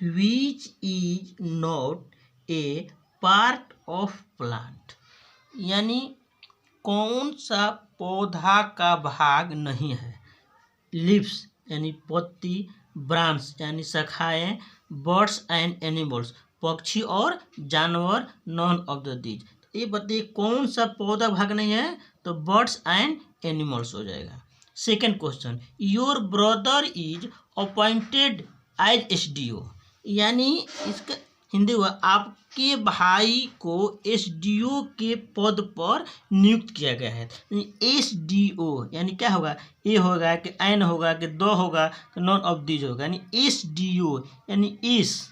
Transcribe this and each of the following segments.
Which is not a part of plant, यानी कौन सा पौधा का भाग नहीं है। लीव्स यानी पत्ती, ब्रांच यानी शाखाएं, बर्ड्स एंड एनिमल्स पक्षी और जानवर, नॉन ऑफ द दीज। ये बताइए कौन सा पौधा भाग नहीं है, तो बर्ड्स एंड एनिमल्स हो जाएगा। Second question, your brother is appointed as SDO, यानी इसका हिंदी हुआ आपके भाई को SDO के पद पर नियुक्त किया गया है। SDO यानी क्या होगा, ए होगा कि एन होगा कि दो होगा कि नॉन ऑफ दीज होगा, यानी SDO यानी इस,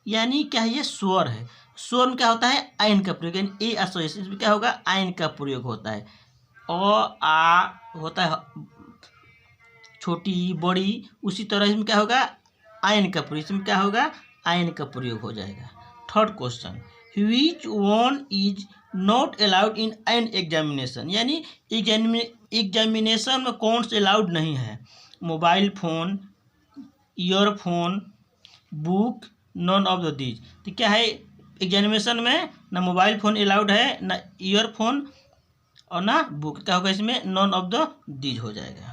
यानी क्या है, ये स्वर है। स्वर में क्या होता है, आयन का प्रयोग, यानी इसमें क्या होगा, आयन का प्रयोग होता है। आ होता है छोटी बड़ी, उसी तरह इसमें क्या होगा, आयन का प्रयोग, इसमें क्या होगा, आयन का प्रयोग हो जाएगा। Third question, which one is not allowed in an examination, यानी एग्जामिनेशन में कौन से अलाउड नहीं है। Mobile phone, earphone, book, none of the these. तो क्या है, एग्जामिनेशन में ना मोबाइल फ़ोन अलाउड है, ना ईयरफोन और ना बुक। क्या होगा इसमें, नॉन ऑफ द दीज हो जाएगा।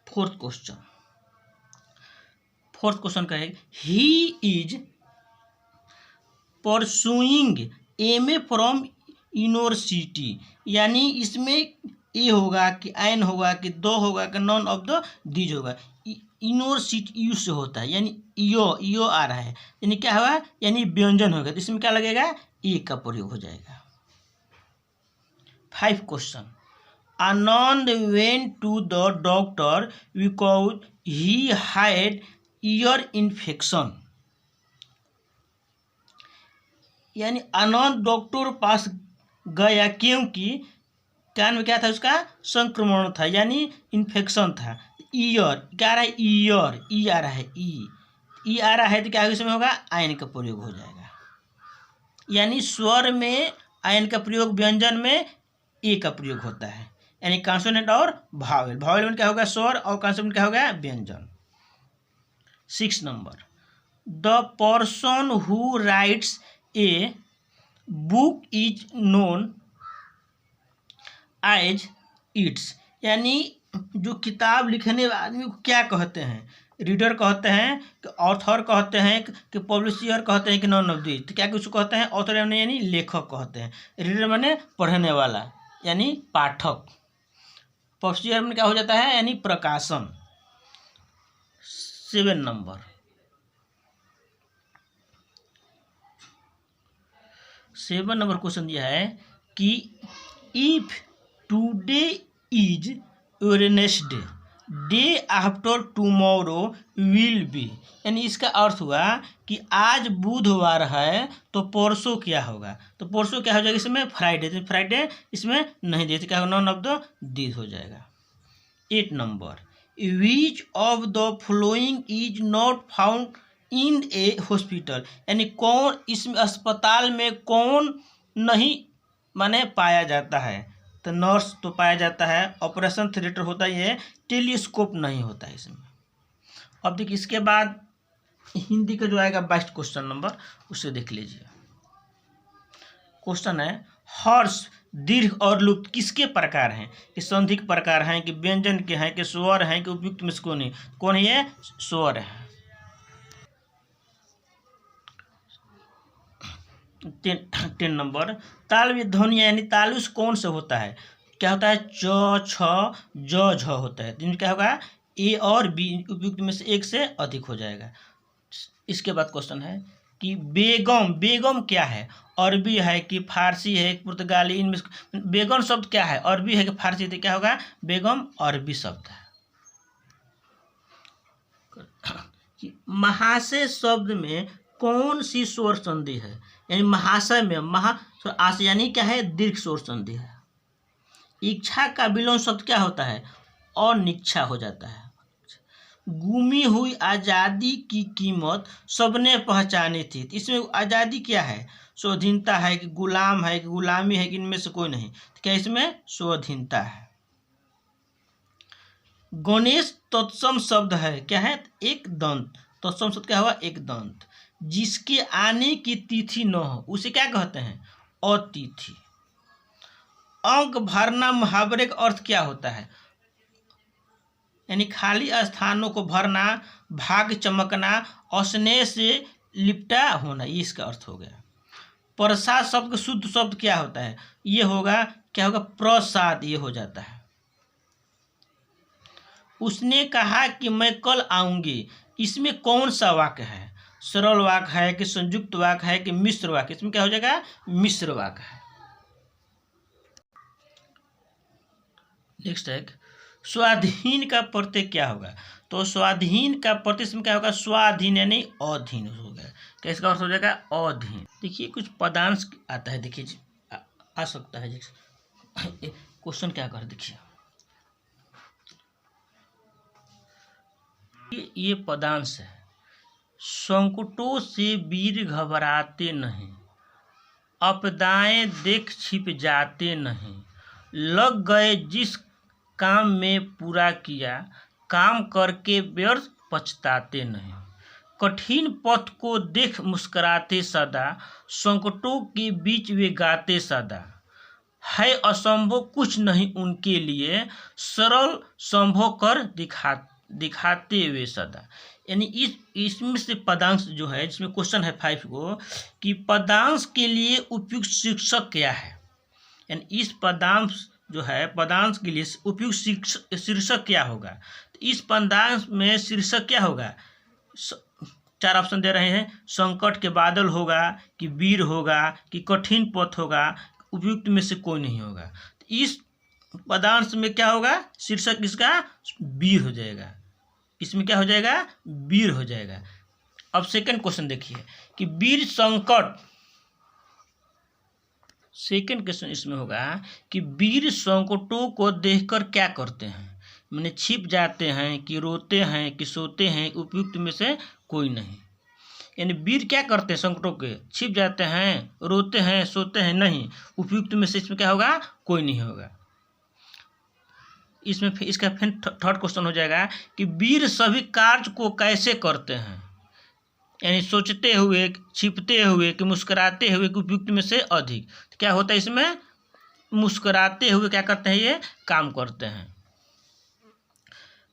फोर्थ क्वेश्चन का है, he is pursuing MA from university, यानी इसमें ए होगा कि एन होगा कि दो होगा कि नॉन ऑफ द दीज होगा। यूनिवर्सिटी यू से होता है, यानी यो आ रहा है, यानी क्या होगा, यानी व्यंजन होगा, तो इसमें क्या लगेगा, ए का प्रयोग हो जाएगा। 5 question, Anand went to the doctor because he had ear infection, यानी आनंद डॉक्टर पास गया क्योंकि कान में क्या था, उसका संक्रमण था, यानी इन्फेक्शन था। ईयर क्या आ रहा है, ईयर ई आ रहा है, ई आ रहा है, तो क्या होगा, इसमें होगा, आयन का प्रयोग हो जाएगा। यानी स्वर में आयन का प्रयोग, व्यंजन में ए का प्रयोग होता है, यानी कॉन्सोनेंट और भावेल। भावेल में क्या होगा, स्वर, और कॉन्सोनेंट क्या होगा, व्यंजन। 6 number, the person who writes a book is known as its, यानी जो किताब लिखने वाले आदमी को क्या कहते हैं, रीडर कहते हैं कि ऑथर कहते हैं कि पब्लिशर कहते हैं कि नॉन ऑफ दीज। तो क्या कुछ कहते हैं, ऑथर यानी लेखक कहते हैं, रीडर माने पढ़ने वाला यानी पाठक, पब्लिशर में क्या हो जाता है, यानी प्रकाशन। 7 नंबर, 7 नंबर क्वेश्चन यह है कि if today is Wednesday, day after tomorrow will be, यानी इसका अर्थ हुआ कि आज बुधवार है तो परसों क्या होगा, तो परसों क्या हो जाएगा, इसमें फ्राइडे, तो फ्राइडे इसमें नहीं देते, क्या होगा, नॉन ऑफ द दीज हो जाएगा। 8 number, which of the following is not found in A hospital, यानी कौन इस अस्पताल में कौन नहीं माने पाया जाता है, तो नर्स तो पाया जाता है, ऑपरेशन थिएटर होता ही है, टेलीस्कोप नहीं होता है इसमें। अब देखिए इसके बाद हिंदी का जो आएगा 22 क्वेश्चन नंबर, उसे देख लीजिए। क्वेश्चन है, हर्ष, दीर्घ और लुप्त किसके प्रकार हैं, कि संधि के प्रकार हैं, कि व्यंजन के हैं, कि स्वर हैं, कि उपयुक्त में से कौन है, ये स्वर है। 10 नंबर, तालव्य ध्वनि यानी तालुस कौन से होता है, क्या होता है, च छ ज झ होता है, जिनमें क्या होगा, ए और बी उपयुक्त में से एक से अधिक हो जाएगा। इसके बाद क्वेश्चन है कि बेगम, बेगम क्या है, अरबी है कि फारसी है, पुर्तगाली, इनमें बेगम शब्द क्या है, अरबी है कि फारसी, तो क्या होगा, बेगम अरबी शब्द है। महाशय शब्द में कौन सी स्वर संधि है, यानी महाशय में आशय यानी क्या है, दीर्घ स्वर संधि है। इच्छा का विलोम शब्द क्या होता है, अनिच्छा हो जाता है। गुमी हुई आज़ादी की कीमत सबने पहचानी थी, इसमें आज़ादी क्या है, स्वाधीनता है कि गुलाम है कि गुलामी है कि इनमें से कोई नहीं, तो क्या इसमें स्वाधीनता है। गणेश तत्सम शब्द है, क्या है, एक दंत। तत्सम शब्द क्या हुआ, एक दंत। जिसके आने की तिथि न हो उसे क्या कहते हैं, अतिथि। अंक भरना मुहावरे का अर्थ क्या होता है, यानी खाली स्थानों को भरना, भाग चमकना, स्नेह से लिपटा होना, ये इसका अर्थ हो गया। प्रसाद शब्द का शुद्ध शब्द क्या होता है, ये होगा, क्या होगा, प्रसाद, ये हो जाता है। उसने कहा कि मैं कल आऊंगी, इसमें कौन सा वाक्य है, सरल वाक्य है कि संयुक्त वाक्य है कि मिश्र वाक्य, इसमें क्या हो जाएगा, मिश्र वाक्य है। नेक्स्ट है स्वाधीन का प्रत्यय क्या होगा, तो स्वाधीन का प्रत्यय इसमें क्या होगा, स्वाधीन यानी अधीन हो गया। क्या इसका अर्थ हो जाएगा, अधीन। देखिए कुछ पदांश आता है, देखिए आ सकता है, क्वेश्चन क्या कर, देखिए ये पदांश है। संकटों से वीर घबराते नहीं, आपदाएं देख छिप जाते नहीं, लग गए जिस काम में पूरा किया, काम करके व्यर्थ पछताते नहीं, कठिन पथ को देख मुस्कुराते सदा, संकटों के बीच वे गाते सदा, है असंभव कुछ नहीं उनके लिए, सरल संभव कर दिखाते हुए सदा। यानी इसमें से पदांश जो है, जिसमें क्वेश्चन है 5 को, कि पदांश के लिए उपयुक्त शीर्षक क्या है, यानी इस पदांश जो है, पदांश के लिए उपयुक्त शीर्षक क्या होगा। तो इस पदांश में शीर्षक क्या होगा, 4 ऑप्शन दे रहे हैं, संकट के बादल होगा कि वीर होगा कि कठिन पथ होगा, उपयुक्त में से कोई नहीं होगा। तो इस पदांश में क्या होगा, शीर्षक इसका वीर हो जाएगा, इसमें क्या हो जाएगा, वीर हो जाएगा। अब सेकंड क्वेश्चन देखिए कि वीर संकट, सेकंड क्वेश्चन इसमें होगा कि वीर संकटों को देखकर क्या करते हैं, मैंने छिप जाते हैं कि रोते हैं कि सोते हैं, उपयुक्त में से कोई नहीं। यानी वीर क्या करते हैं, संकटों के छिप जाते हैं, रोते हैं, सोते हैं, नहीं, उपयुक्त में से इसमें क्या होगा, कोई नहीं होगा। इसमें इसका फिर थर्ड क्वेश्चन हो जाएगा कि वीर सभी कार्य को कैसे करते हैं, यानी सोचते हुए, छिपते हुए कि मुस्कुराते हुए कि उपयुक्त में से अधिक। तो क्या होता है इसमें, मुस्कुराते हुए क्या करते हैं, ये काम करते हैं।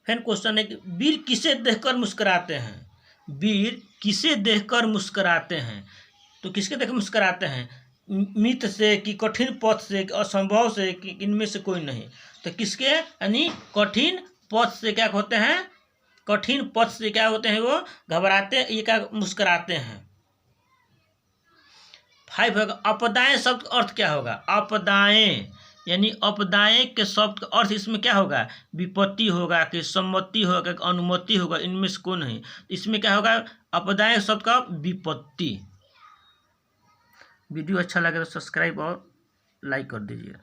फिर क्वेश्चन है कि वीर किसे देखकर मुस्कुराते हैं, वीर किसे देखकर मुस्कुराते हैं, तो किसके देखकर मुस्कुराते हैं, मित्र से कि कठिन पथ से कि असंभव से कि इनमें से कोई नहीं। तो किसके, यानी कठिन पथ से क्या होते हैं, कठिन पथ से क्या होते हैं, वो घबराते, ये क्या मुस्कुराते हैं। 5 होगा आपदाएं शब्द का अर्थ क्या होगा, आपदाएं यानी आपदाएं के शब्द का अर्थ इसमें क्या होगा, विपत्ति होगा कि सम्मति होगा कि अनुमति होगा, इनमें से कोई नहीं। इसमें क्या होगा, आपदाएं शब्द का विपत्ति। वीडियो अच्छा लगे तो सब्सक्राइब और लाइक कर दीजिए।